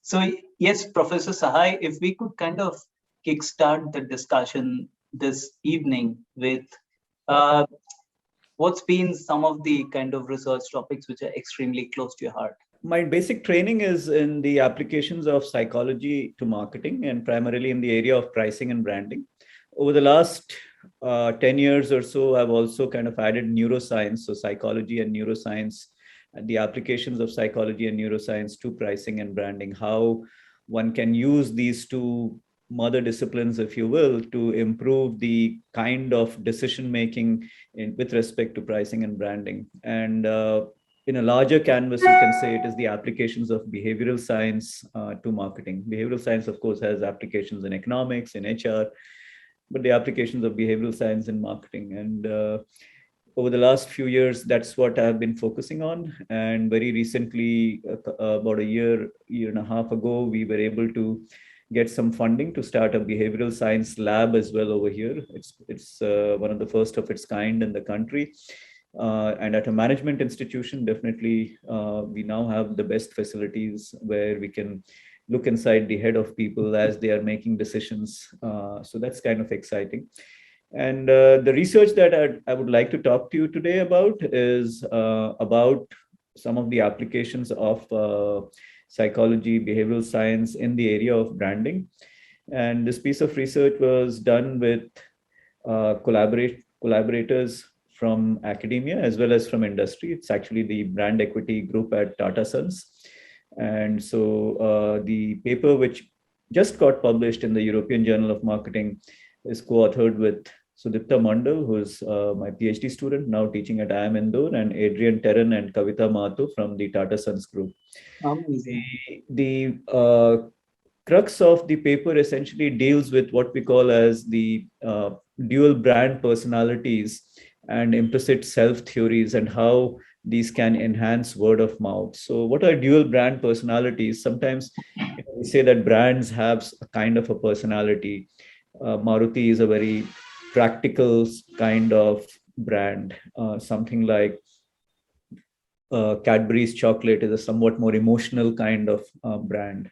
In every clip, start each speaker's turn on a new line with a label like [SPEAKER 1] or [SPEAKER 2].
[SPEAKER 1] So, yes, Professor Sahay, if we could kind of kickstart the discussion this evening with uh, what's been some of the kind of research topics which are extremely close to your heart?
[SPEAKER 2] My basic training is in the applications of psychology to marketing and primarily in the area of pricing and branding. Over the last 10 years or so, I've also kind of added neuroscience, so psychology and neuroscience, and the applications of psychology and neuroscience to pricing and branding, how one can use these two mother disciplines, if you will, to improve the kind of decision making with respect to pricing and branding. And in a larger canvas, you can say it is the applications of behavioral science to marketing. Behavioral science, of course, has applications in economics, in HR, but the applications of behavioral science in marketing. And over the last few years, that's what I've been focusing on. And very recently, about a year and a half ago, we were able to get some funding to start a behavioral science lab as well over here. It's one of the first of its kind in the country. And at a management institution, definitely, we now have the best facilities where we can look inside the head of people as they are making decisions. So that's kind of exciting. And the research that I would like to talk to you today about is about some of the applications of psychology, behavioral science in the area of branding. And this piece of research was done with collaborators from academia as well as from industry. It's actually the brand equity group at Tata Sons. And so the paper, which just got published in the European Journal of Marketing, is co-authored with Sudipta Mandal, who's my PhD student, now teaching at IIM Indore, and Adrian Terran and Kavita Mato from the Tata Sons group.
[SPEAKER 1] Amazing.
[SPEAKER 2] The crux of the paper essentially deals with what we call as the dual brand personalities and implicit self theories and how these can enhance word of mouth. So, what are dual brand personalities? Sometimes we say that brands have a kind of a personality. Maruti is a very practical kind of brand. Something like Cadbury's chocolate is a somewhat more emotional kind of brand.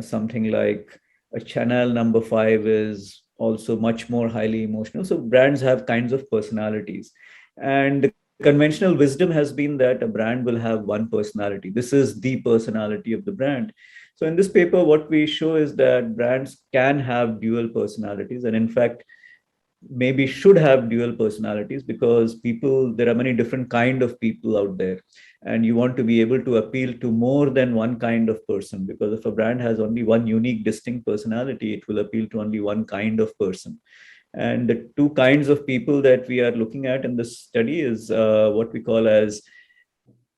[SPEAKER 2] Something like a Chanel number 5 is also much more highly emotional. So brands have kinds of personalities. And the conventional wisdom has been that a brand will have one personality. This is the personality of the brand. So in this paper, what we show is that brands can have dual personalities. And in fact, maybe should have dual personalities because people, there are many different kind of people out there, and you want to be able to appeal to more than one kind of person, because if a brand has only one unique distinct personality, it will appeal to only one kind of person. And the two kinds of people that we are looking at in this study is what we call as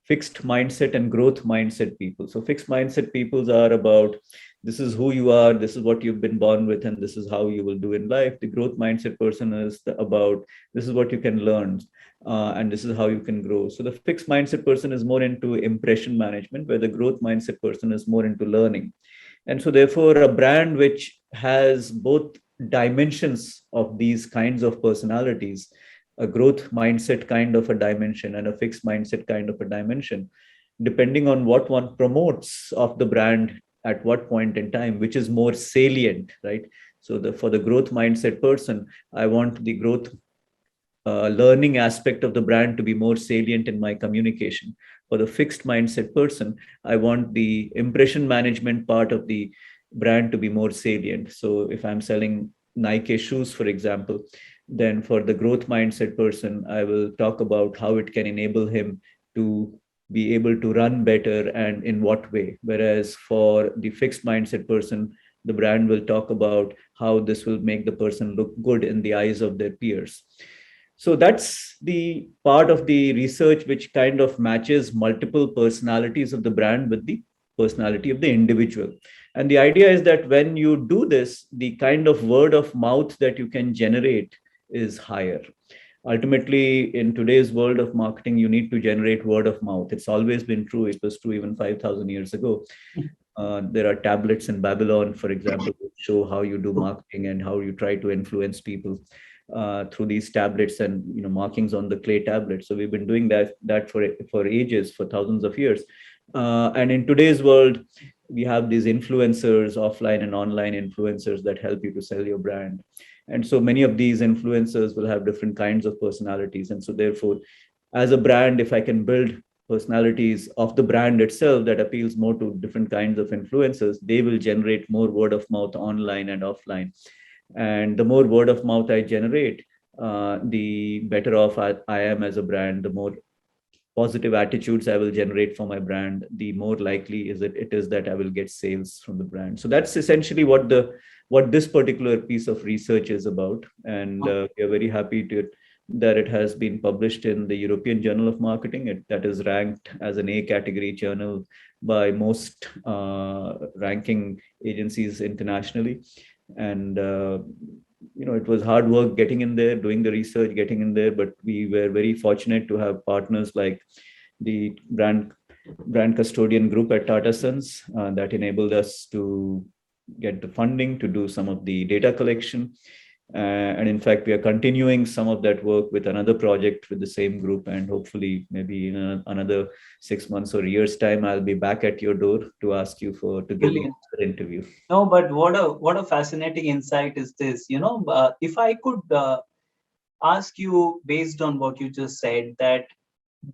[SPEAKER 2] fixed mindset and growth mindset people. So fixed mindset peoples are about, this is who you are, this is what you've been born with, and this is how you will do in life. The growth mindset person is about, this is what you can learn, and this is how you can grow. So the fixed mindset person is more into impression management, where the growth mindset person is more into learning. And so therefore, a brand which has both dimensions of these kinds of personalities, a growth mindset kind of a dimension and a fixed mindset kind of a dimension, depending on what one promotes of the brand at what point in time, which is more salient, right? So for the growth mindset person, I want the growth learning aspect of the brand to be more salient in my communication. For the fixed mindset person, I want the impression management part of the brand to be more salient. So if I'm selling Nike shoes, for example, then for the growth mindset person, I will talk about how it can enable him to be able to run better and in what way. Whereas for the fixed mindset person, the brand will talk about how this will make the person look good in the eyes of their peers. So that's the part of the research which kind of matches multiple personalities of the brand with the personality of the individual. And the idea is that when you do this, the kind of word of mouth that you can generate is higher. Ultimately, in today's world of marketing, you need to generate word of mouth. It's always been true. It was true even 5,000 years ago. There are tablets in Babylon, for example, which show how you do marketing and how you try to influence people through these tablets and markings on the clay tablets. So we've been doing that for ages, for thousands of years. And in today's world, we have these influencers, offline and online influencers, that help you to sell your brand. And so many of these influencers will have different kinds of personalities. And so therefore, as a brand, if I can build personalities of the brand itself that appeals more to different kinds of influencers, they will generate more word of mouth online and offline. And the more word of mouth I generate, the better off I am as a brand. The more positive attitudes I will generate for my brand, the more likely it is that I will get sales from the brand. So that's essentially what this particular piece of research is about, and we are very happy that it has been published in the European Journal of Marketing. That is ranked as an A category journal by most ranking agencies internationally. And it was hard work getting in there, doing the research, getting in there, but we were very fortunate to have partners like the brand custodian group at Tata Sons that enabled us to get the funding to do some of the data collection. And in fact, we are continuing some of that work with another project with the same group. And hopefully, maybe in another 6 months or a year's time, I'll be back at your door to ask you to give me an interview.
[SPEAKER 1] No, but what a fascinating insight is this. If I could ask you, based on what you just said, that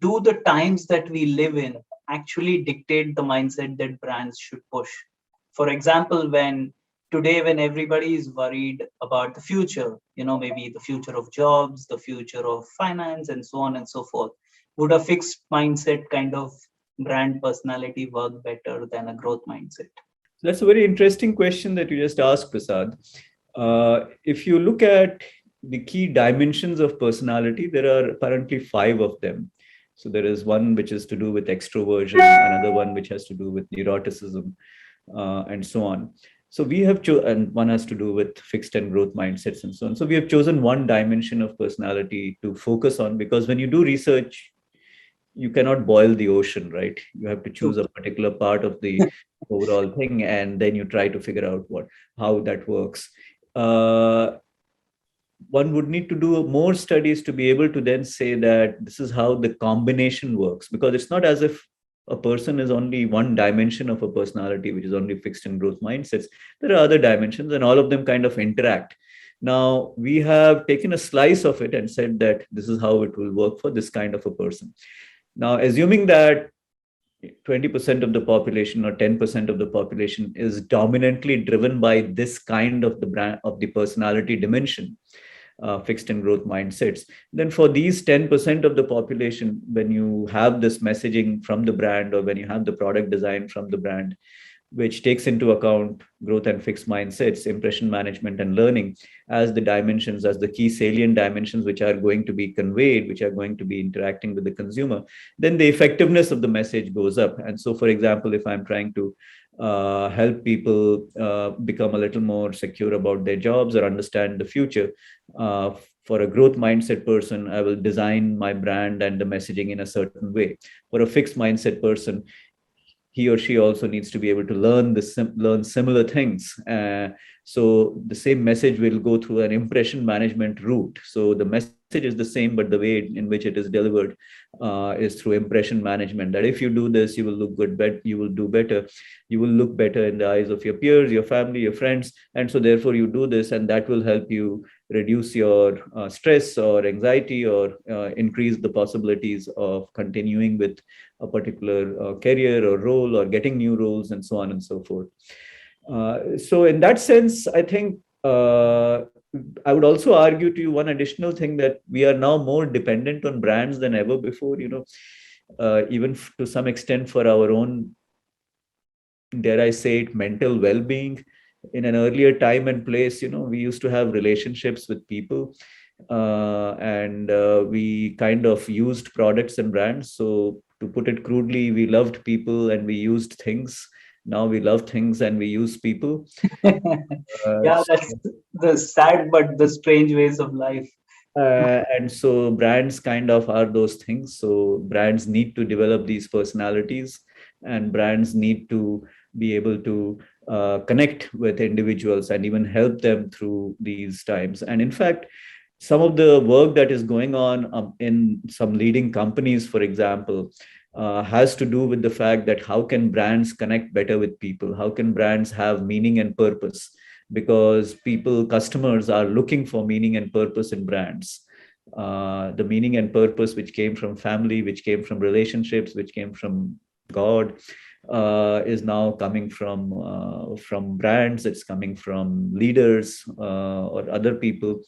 [SPEAKER 1] do the times that we live in actually dictate the mindset that brands should push? For example, when everybody is worried about the future, maybe the future of jobs, the future of finance, and so on and so forth, would a fixed mindset kind of brand personality work better than a growth mindset?
[SPEAKER 2] That's a very interesting question that you just asked, Prasad. If you look at the key dimensions of personality, there are apparently 5 of them. So there is one which is to do with extroversion, another one which has to do with neuroticism, and so on. So we have and one has to do with fixed and growth mindsets and so on. So we have chosen one dimension of personality to focus on, because when you do research, you cannot boil the ocean, right? You have to choose a particular part of the overall thing, and then you try to figure out how that works. One would need to do more studies to be able to then say that this is how the combination works, because it's not as if a person is only one dimension of a personality, which is only fixed and growth mindsets. There are other dimensions, and all of them kind of interact. Now, we have taken a slice of it and said that this is how it will work for this kind of a person. Now, assuming that 20% of the population or 10% of the population is dominantly driven by this kind of the brand of the personality dimension, fixed and growth mindsets, then for these 10% of the population, when you have this messaging from the brand, or when you have the product design from the brand, which takes into account growth and fixed mindsets, impression management, and learning as the dimensions, as the key salient dimensions which are going to be conveyed, which are going to be interacting with the consumer, then the effectiveness of the message goes up. And so, for example, if I'm trying to help people become a little more secure about their jobs or understand the future, for a growth mindset person, I will design my brand and the messaging in a certain way. For a fixed mindset person, he or she also needs to be able to learn similar things. So the same message will go through an impression management route. So the message is the same, but the way in which it is delivered is through impression management. That if you do this, you will look good, you will do better, you will look better in the eyes of your peers, your family, your friends. And so therefore you do this, and that will help you reduce your stress or anxiety, or increase the possibilities of continuing with a particular career or role, or getting new roles, and so on and so forth. So in that sense, I think I would also argue to you one additional thing, that we are now more dependent on brands than ever before, even to some extent for our own, dare I say it, mental well-being. In an earlier time and place, we used to have relationships with people, and we kind of used products and brands. So to put it crudely, we loved people and we used things. Now we love things and we use people.
[SPEAKER 1] Yeah, that's the sad but the strange ways of life.
[SPEAKER 2] And so brands kind of are those things. So brands need to develop these personalities, and brands need to be able to connect with individuals and even help them through these times. And in fact, some of the work that is going on in some leading companies, for example, has to do with the fact that how can brands connect better with people? How can brands have meaning and purpose? Because people, customers are looking for meaning and purpose in brands. The meaning and purpose which came from family, which came from relationships, which came from God, is now coming from brands. It's coming from leaders or other people.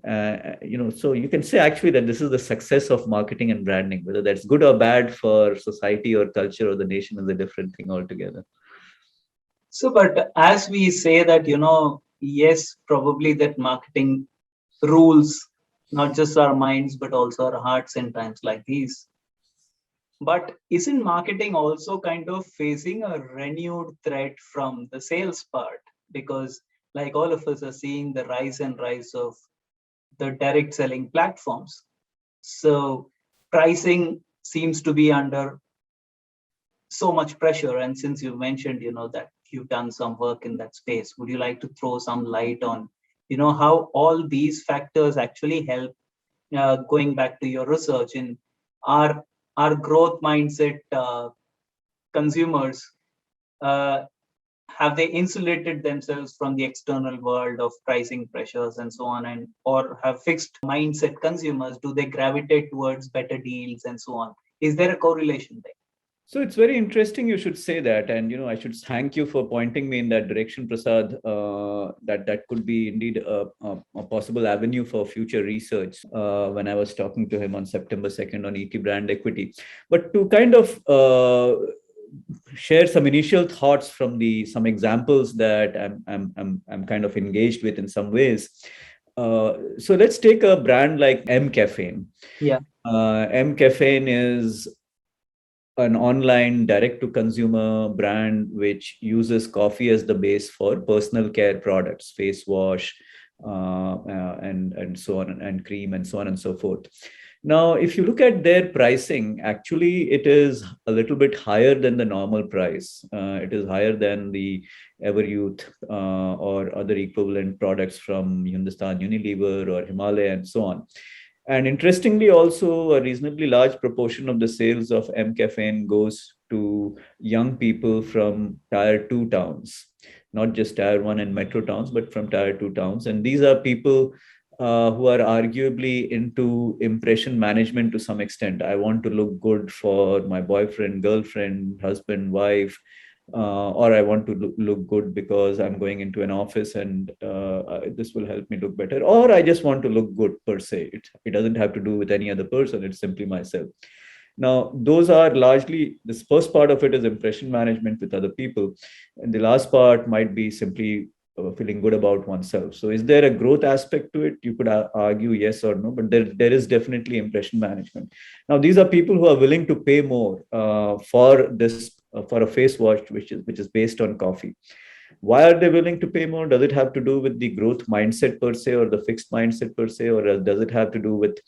[SPEAKER 2] So you can say actually that this is the success of marketing and branding. Whether that's good or bad for society or culture or the nation is a different thing altogether.
[SPEAKER 1] So, but as we say that, yes, probably that marketing rules not just our minds, but also our hearts in times like these. But isn't marketing also kind of facing a renewed threat from the sales part? Because, like all of us are seeing the rise and rise of the direct selling platforms. So, pricing seems to be under so much pressure. And since you mentioned, that you've done some work in that space, would you like to throw some light on, how all these factors actually help, going back to your research in our growth mindset consumers, uh, have they insulated themselves from the external world of pricing pressures and so on, and or have fixed mindset consumers, do they gravitate towards better deals and so on? Is there a correlation there?
[SPEAKER 2] So it's very interesting you should say that, and I should thank you for pointing me in that direction, Prasad. That could be indeed a possible avenue for future research. When I was talking to him on September 2nd on ET brand equity, but to kind of share some initial thoughts from some examples that I'm kind of engaged with in some ways. So let's take a brand like M Caffeine.
[SPEAKER 1] Yeah.
[SPEAKER 2] M Caffeine is an online direct to consumer brand which uses coffee as the base for personal care products, face wash, and so on, and cream, and so on and so forth. Now, if you look at their pricing, actually it is a little bit higher than the normal price. It is higher than the Everyouth or other equivalent products from Hindustan Unilever or Himalaya and so on. And interestingly, also a reasonably large proportion of the sales of M Caffeine goes to young people from tier 2 towns, not just tier 1 and metro towns, but from tier 2 towns. And these are people who are arguably into impression management to some extent. I want to look good for my boyfriend, girlfriend, husband, wife, or I want to look good because I'm going into an office and this will help me look better, or I just want to look good per se. It doesn't have to do with any other person, it's simply myself. Now, those are largely, this first part of it is impression management with other people. And the last part might be simply feeling good about oneself. So is there a growth aspect to it? You could argue yes or no, but there is definitely impression management. Now, these are people who are willing to pay more for this, for a face wash, which is based on coffee. Why are they willing to pay more? Does it have to do with the growth mindset per se, or the fixed mindset per se, or does it have to do with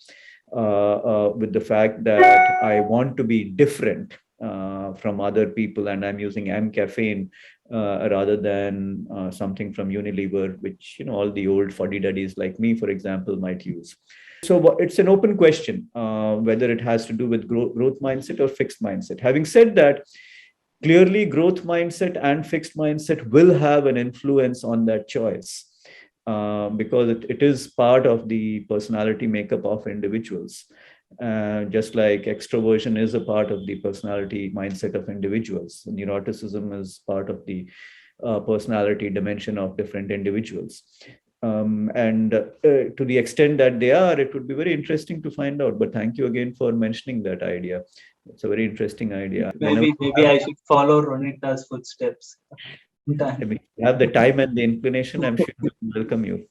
[SPEAKER 2] the fact that I want to be different from other people, and I'm using M Caffeine rather than something from Unilever, which all the old fuddy-duddies like me, for example, might use. So it's an open question whether it has to do with growth mindset or fixed mindset. Having said that, clearly growth mindset and fixed mindset will have an influence on that choice. Because it is part of the personality makeup of individuals. Just like extroversion is a part of the personality mindset of individuals. Neuroticism is part of the personality dimension of different individuals. And to the extent that they are, it would be very interesting to find out. But thank you again for mentioning that idea. It's a very interesting idea.
[SPEAKER 1] Maybe I should follow Ronita's footsteps.
[SPEAKER 2] I mean, you have the time and the inclination, I'm sure we welcome you.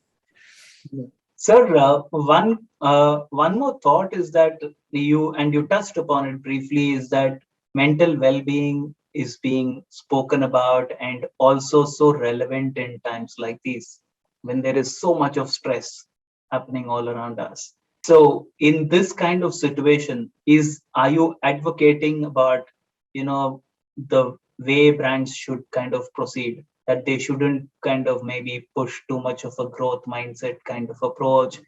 [SPEAKER 1] Sir, one more thought is that you touched upon it briefly, is that mental well-being is being spoken about and also so relevant in times like these when there is so much of stress happening all around us. So in this kind of situation, are you advocating about the way brands should kind of proceed, that they shouldn't kind of maybe push too much of a growth mindset kind of approach,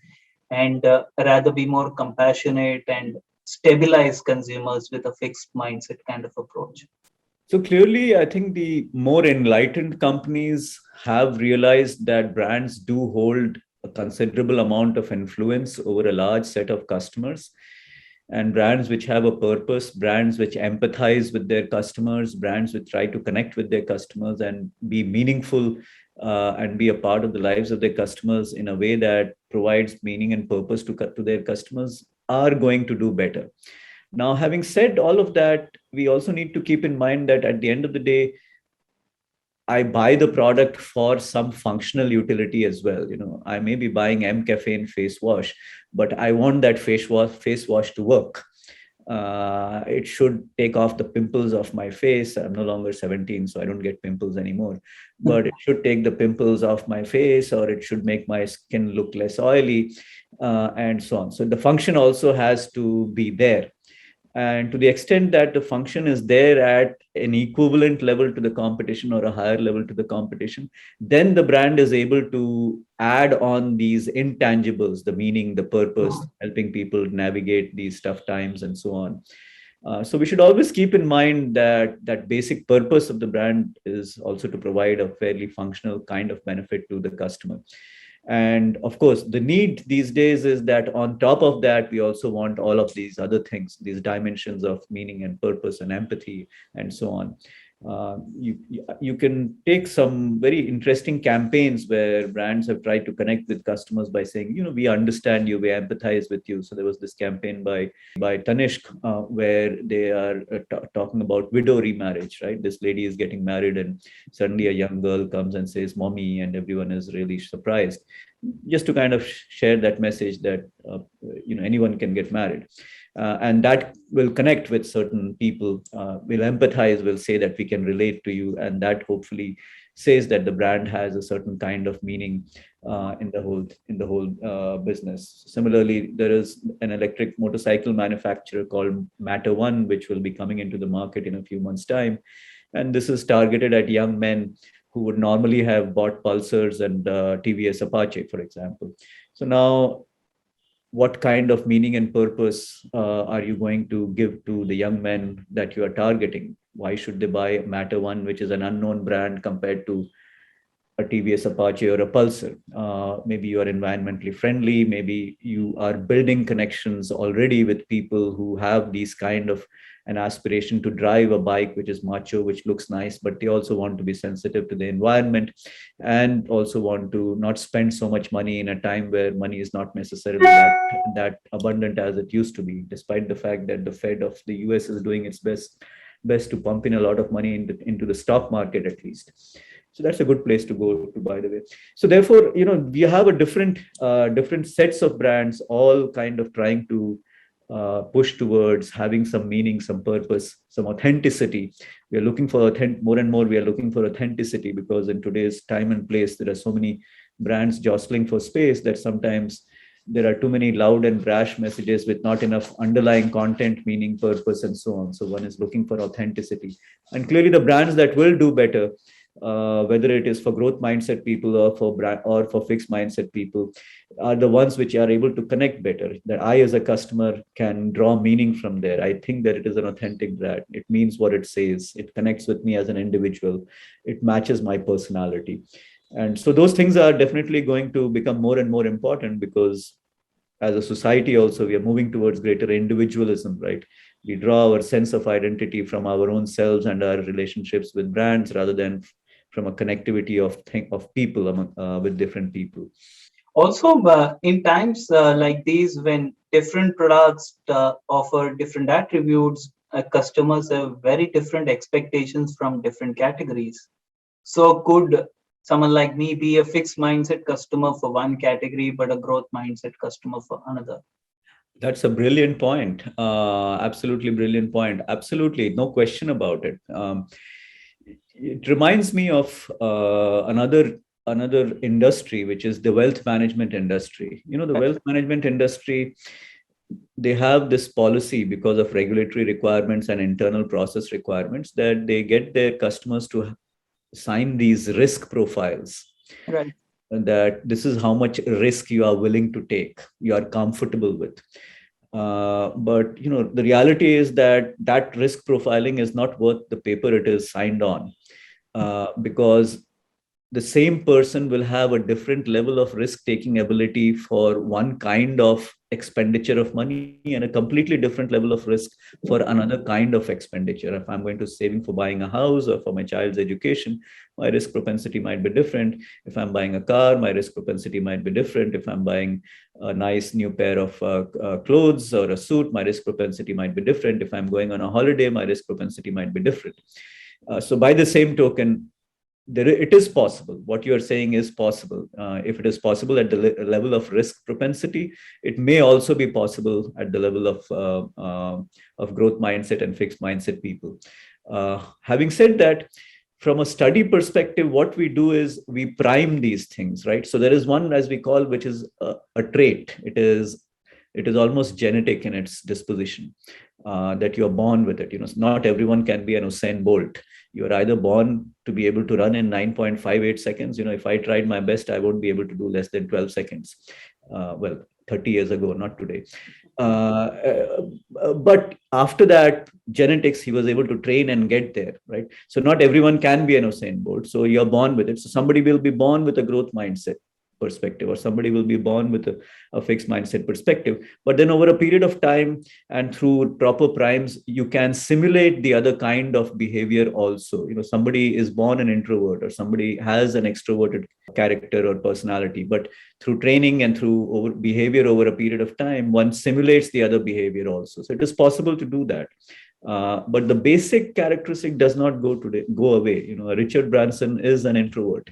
[SPEAKER 1] and rather be more compassionate and stabilize consumers with a fixed mindset kind of approach?
[SPEAKER 2] So clearly, I think the more enlightened companies have realized that brands do hold a considerable amount of influence over a large set of customers. And brands which have a purpose, brands which empathize with their customers, brands which try to connect with their customers and be meaningful and be a part of the lives of their customers in a way that provides meaning and purpose to their customers are going to do better. Now, having said all of that, we also need to keep in mind that at the end of the day, I buy the product for some functional utility as well. I may be buying M caffeine face wash, but I want that face wash to work. It should take off the pimples off my face. I'm no longer 17, so I don't get pimples anymore. But it should take the pimples off my face, or it should make my skin look less oily, and so on. So the function also has to be there. And to the extent that the function is there at an equivalent level to the competition or a higher level to the competition, then the brand is able to add on these intangibles, the meaning, the purpose, helping people navigate these tough times and so on. So we should always keep in mind that that basic purpose of the brand is also to provide a fairly functional kind of benefit to the customer. And of course, the need these days is that on top of that, we also want all of these other things, these dimensions of meaning and purpose and empathy and so on. You can take some very interesting campaigns where brands have tried to connect with customers by saying, we understand you, we empathize with you. So there was this campaign by Tanishq where they are talking about widow remarriage, right? This lady is getting married and suddenly a young girl comes and says, "Mommy," and everyone is really surprised. Just to kind of share that message that anyone can get married. And that will connect with certain people, will empathize, will say that we can relate to you, and that hopefully says that the brand has a certain kind of meaning in the whole business. Similarly, there is an electric motorcycle manufacturer called Matter One, which will be coming into the market in a few months' time, and this is targeted at young men who would normally have bought Pulsars and TVS Apache, for example. So now, what kind of meaning and purpose are you going to give to the young men that you are targeting? Why should they buy Matter One, which is an unknown brand, compared to a TVS Apache or a Pulsar? Maybe you are environmentally friendly. Maybe you are building connections already with people who have these kind of an aspiration to drive a bike which is macho, which looks nice, but they also want to be sensitive to the environment and also want to not spend so much money in a time where money is not necessarily that abundant as it used to be, despite the fact that the Fed of the US is doing its best to pump in a lot of money into the stock market, at least. So that's a good place to go to, by the way. So therefore, we have a different sets of brands, all kind of trying to push towards having some meaning, some purpose, some authenticity. We are looking for more and more. We are looking for authenticity because in today's time and place, there are so many brands jostling for space that sometimes there are too many loud and brash messages with not enough underlying content, meaning, purpose, and so on. So one is looking for authenticity, and clearly the brands that will do better, whether it is for growth mindset people or for fixed mindset people, are the ones which are able to connect better, that I as a customer can draw meaning from there. I think that it is an authentic brand. It means what it says. It connects with me as an individual. It matches my personality. And so those things are definitely going to become more and more important, because as a society also, we are moving towards greater individualism, right? We draw our sense of identity from our own selves and our relationships with brands rather than from a connectivity of people with different people.
[SPEAKER 1] Also, in times like these, when different products offer different attributes, customers have very different expectations from different categories. So could someone like me be a fixed mindset customer for one category, but a growth mindset customer for another?
[SPEAKER 2] That's a brilliant point. Absolutely brilliant point. Absolutely, no question about it. It reminds me of another industry, which is the wealth management industry. The wealth management industry, they have this policy because of regulatory requirements and internal process requirements that they get their customers to sign these risk profiles.
[SPEAKER 1] Right.
[SPEAKER 2] That this is how much risk you are willing to take, you are comfortable with. But the reality is that risk profiling is not worth the paper it is signed on, because the same person will have a different level of risk taking ability for one kind of expenditure of money and a completely different level of risk for another kind of expenditure. If I'm going to saving for buying a house or for my child's education, my risk propensity might be different. If I'm buying a car, my risk propensity might be different. If I'm buying a nice new pair of clothes or a suit, my risk propensity might be different. If I'm going on a holiday, my risk propensity might be different. So by the same token, it is possible. What you are saying is possible. If it is possible at the level of risk propensity, it may also be possible at the level of growth mindset and fixed mindset people. Having said that, from a study perspective, what we do is we prime these things, right? So there is one, as we call, which is a trait. It is almost genetic in its disposition, that you're born with it. Not everyone can be an Usain Bolt. You're either born to be able to run in 9.58 seconds. If I tried my best, I won't be able to do less than 12 seconds. Well, 30 years ago, not today. But after that, genetics, he was able to train and get there, right? So not everyone can be an Usain Bolt. So you're born with it. So somebody will be born with a growth mindset perspective, or somebody will be born with a fixed mindset perspective. But then over a period of time and through proper primes, you can simulate the other kind of behavior also. Somebody is born an introvert, or somebody has an extroverted character or personality, but through training and through behavior over a period of time, one simulates the other behavior also. So it is possible to do that. But the basic characteristic does not go away. Richard Branson is an introvert.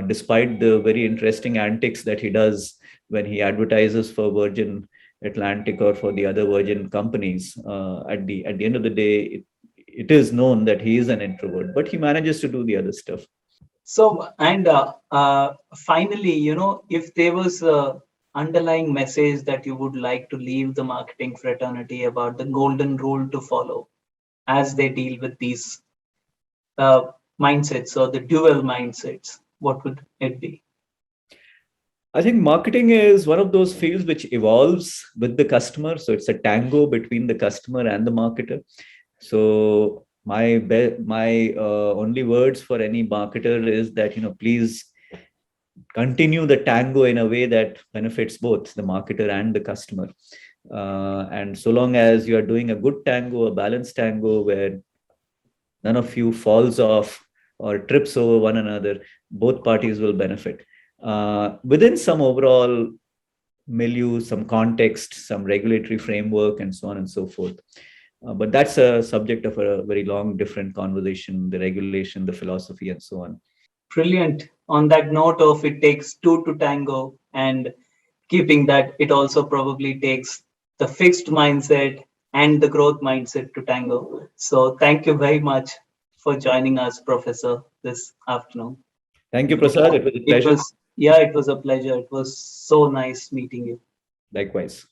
[SPEAKER 2] Despite the very interesting antics that he does when he advertises for Virgin Atlantic or for the other Virgin companies, at the end of the day, it is known that he is an introvert, but he manages to do the other stuff.
[SPEAKER 1] So, and finally, if there was a underlying message that you would like to leave the marketing fraternity about the golden rule to follow as they deal with these mindsets or the dual mindsets, what would it be?
[SPEAKER 2] I think marketing is one of those fields which evolves with the customer. So it's a tango between the customer and the marketer. So my only words for any marketer is that, please continue the tango in a way that benefits both the marketer and the customer. And so long as you are doing a good tango, a balanced tango where none of you falls off or trips over one another, both parties will benefit. Within some overall milieu, some context, some regulatory framework, and so on and so forth. But that's a subject of a very long, different conversation, the regulation, the philosophy, and so on.
[SPEAKER 1] Brilliant. On that note of it takes two to tango, and keeping that, it also probably takes the fixed mindset and the growth mindset to tango. So thank you very much for joining us, Professor, this afternoon.
[SPEAKER 2] Thank you, Prasad. It was a pleasure.
[SPEAKER 1] It was a pleasure. It was so nice meeting you.
[SPEAKER 2] Likewise.